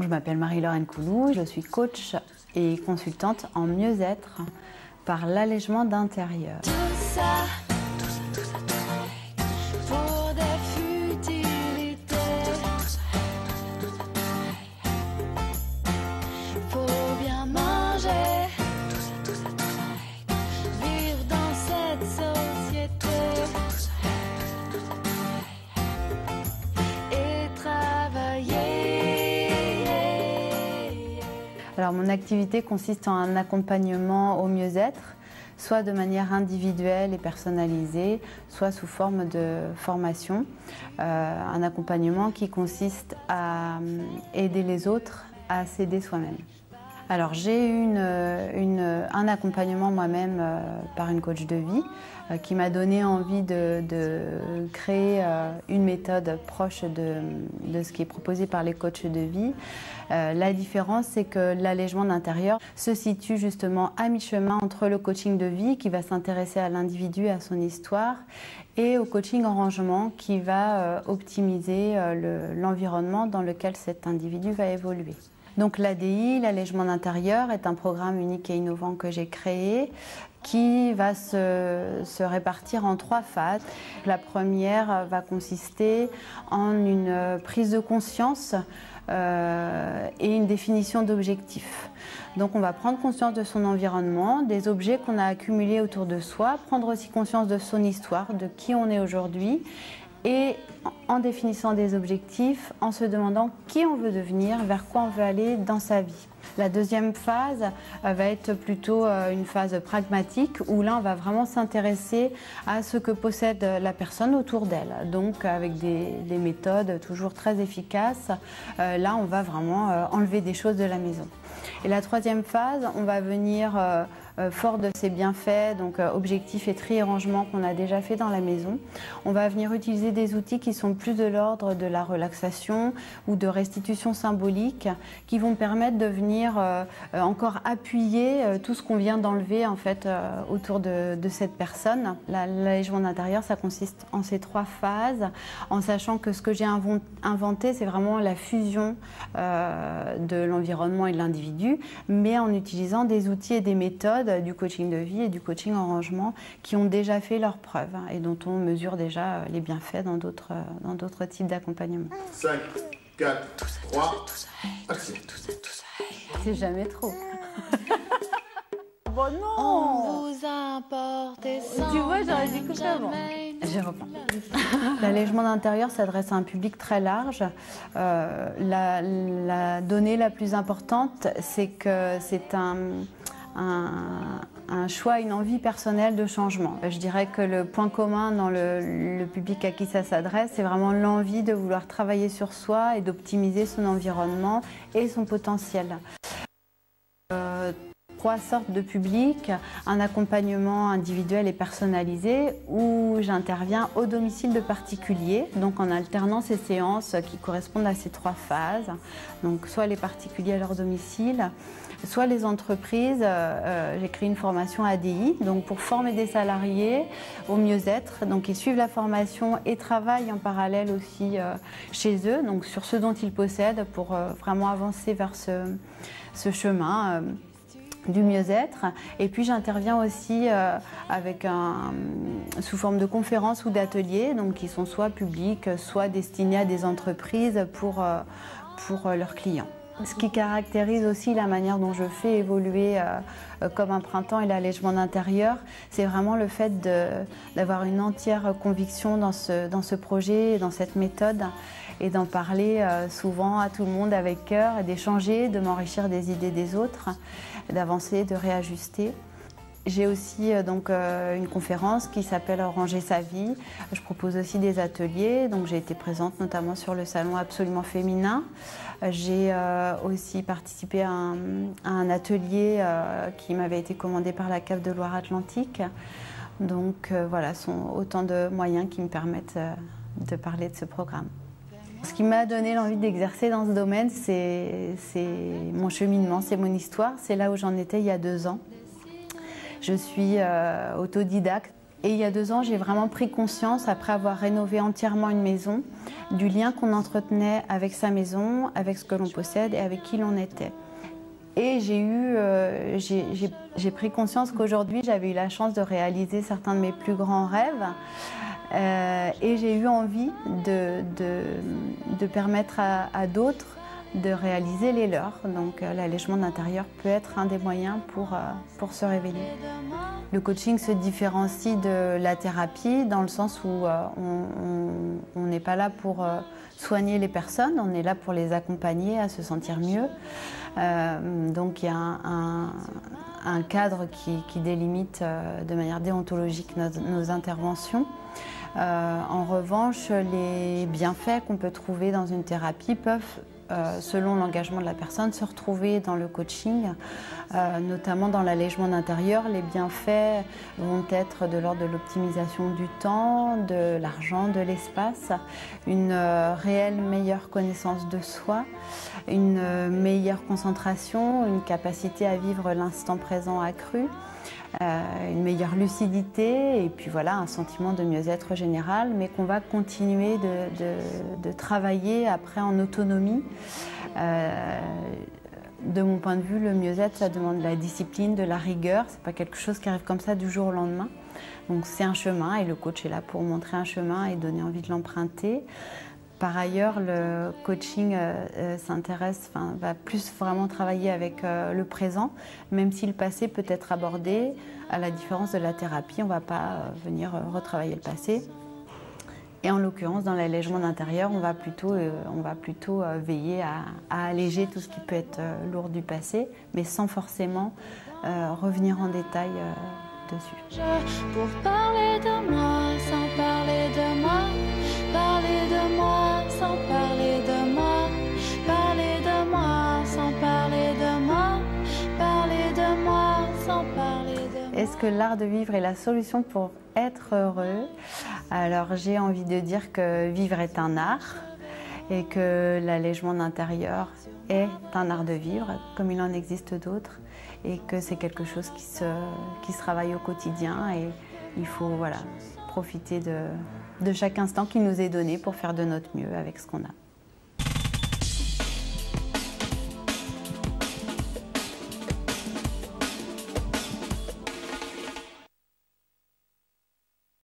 je m'appelle Marie-Laure Nkoulou, je suis coach et consultante en mieux-être par l'allègement d'intérieur. Pour des futilités. Faut bien manger, vivre dans cette société et travailler. Alors mon activité consiste en un accompagnement au mieux-être, soit de manière individuelle et personnalisée, soit sous forme de formation. Un accompagnement qui consiste à aider les autres à s'aider soi-même. Alors j'ai eu un accompagnement moi-même par une coach de vie qui m'a donné envie de créer une méthode proche de ce qui est proposé par les coachs de vie. La différence, c'est que l'allègement d'intérieur se situe justement à mi-chemin entre le coaching de vie qui va s'intéresser à l'individu, à son histoire, et au coaching en rangement qui va optimiser l'environnement dans lequel cet individu va évoluer. Donc l'ADI, l'allègement d'intérieur, est un programme unique et innovant que j'ai créé qui va se répartir en 3 phases. La première va consister en une prise de conscience et une définition d'objectifs. Donc on va prendre conscience de son environnement, des objets qu'on a accumulés autour de soi, prendre aussi conscience de son histoire, de qui on est aujourd'hui, et en définissant des objectifs, en se demandant qui on veut devenir, vers quoi on veut aller dans sa vie. La deuxième phase va être plutôt une phase pragmatique où là on va vraiment s'intéresser à ce que possède la personne autour d'elle. Donc avec des méthodes toujours très efficaces, là on va vraiment enlever des choses de la maison. Et la troisième phase, on va venir fort de ces bienfaits, donc objectifs et tri et rangement qu'on a déjà fait dans la maison. On va venir utiliser des outils qui sont plus de l'ordre de la relaxation ou de restitution symbolique qui vont permettre de venir encore appuyer tout ce qu'on vient d'enlever en fait autour de cette personne. L'allègement d'intérieur, ça consiste en ces 3 phases, en sachant que ce que j'ai inventé, c'est vraiment la fusion de l'environnement et de l'individu, mais en utilisant des outils et des méthodes du coaching de vie et du coaching en rangement qui ont déjà fait leurs preuves et dont on mesure déjà les bienfaits dans d'autres types d'accompagnement. 5, 4, 3, action. C'est jamais trop. Bon non. On vous importe et sans Tu vois, j'aurais dû couper avant. Je reprends. L'allègement d'intérieur s'adresse à un public très large. La donnée la plus importante, c'est que c'est un choix, une envie personnelle de changement. Je dirais que le point commun dans le public à qui ça s'adresse, c'est vraiment l'envie de vouloir travailler sur soi et d'optimiser son environnement et son potentiel. 3 sortes de publics, un accompagnement individuel et personnalisé où j'interviens au domicile de particuliers, donc en alternant ces séances qui correspondent à ces 3 phases, donc soit les particuliers à leur domicile, soit les entreprises. J'ai créé une formation ADI, donc pour former des salariés au mieux-être, donc ils suivent la formation et travaillent en parallèle aussi chez eux, donc sur ce dont ils possèdent pour vraiment avancer vers ce chemin du mieux-être. Et puis j'interviens aussi sous forme de conférences ou d'ateliers, donc qui sont soit publics, soit destinés à des entreprises pour leurs clients. Ce qui caractérise aussi la manière dont je fais évoluer comme un printemps et l'allègement d'intérieur, c'est vraiment le fait d'avoir une entière conviction dans ce projet et dans cette méthode et d'en parler souvent à tout le monde avec cœur, d'échanger, de m'enrichir des idées des autres, d'avancer, de réajuster. J'ai aussi une conférence qui s'appelle Ranger sa vie. Je propose aussi des ateliers, donc j'ai été présente notamment sur le salon Absolument Féminin. J'ai aussi participé à un atelier qui m'avait été commandé par la CAF de Loire-Atlantique. Donc voilà, ce sont autant de moyens qui me permettent de parler de ce programme. Ce qui m'a donné l'envie d'exercer dans ce domaine, c'est mon cheminement, c'est mon histoire. C'est là où j'en étais il y a 2 ans. Je suis autodidacte Et il y a 2 ans, j'ai vraiment pris conscience, après avoir rénové entièrement une maison, du lien qu'on entretenait avec sa maison, avec ce que l'on possède et avec qui l'on était. Et j'ai pris conscience qu'aujourd'hui, j'avais eu la chance de réaliser certains de mes plus grands rêves. Et j'ai eu envie de permettre à d'autres de réaliser les leurs. Donc l'allègement d'intérieur peut être un des moyens pour se révéler. Le coaching se différencie de la thérapie dans le sens où on n'est pas là pour soigner les personnes, on est là pour les accompagner à se sentir mieux. Donc il y a un cadre qui délimite de manière déontologique nos interventions. En revanche, les bienfaits qu'on peut trouver dans une thérapie peuvent, selon l'engagement de la personne, se retrouver dans le coaching, notamment dans l'allègement d'intérieur. Les bienfaits vont être de l'ordre de l'optimisation du temps, de l'argent, de l'espace, une réelle meilleure connaissance de soi, une meilleure concentration, une capacité à vivre l'instant présent accru, une meilleure lucidité et puis voilà, un sentiment de mieux-être général, mais qu'on va continuer de travailler après en autonomie. De mon point de vue, le mieux-être, ça demande de la discipline, de la rigueur. C'est pas quelque chose qui arrive comme ça du jour au lendemain. Donc c'est un chemin et le coach est là pour montrer un chemin et donner envie de l'emprunter. Par ailleurs, le coaching va plus vraiment travailler avec le présent, même si le passé peut être abordé. À la différence de la thérapie, on ne va pas venir retravailler le passé. Et en l'occurrence, dans l'allègement d'intérieur, on va plutôt veiller à alléger tout ce qui peut être lourd du passé, mais sans forcément revenir en détail dessus. Pour parler de moi, sans parler de moi, parler de moi, sans parler de moi, parler de moi, sans parler de moi, parler de moi, sans parler de moi. Est-ce que l'art de vivre est la solution pour être heureux? Alors j'ai envie de dire que vivre est un art et que l'allègement d'intérieur est un art de vivre, comme il en existe d'autres, et que c'est quelque chose qui se travaille au quotidien et il faut profiter de chaque instant qui nous est donné pour faire de notre mieux avec ce qu'on a.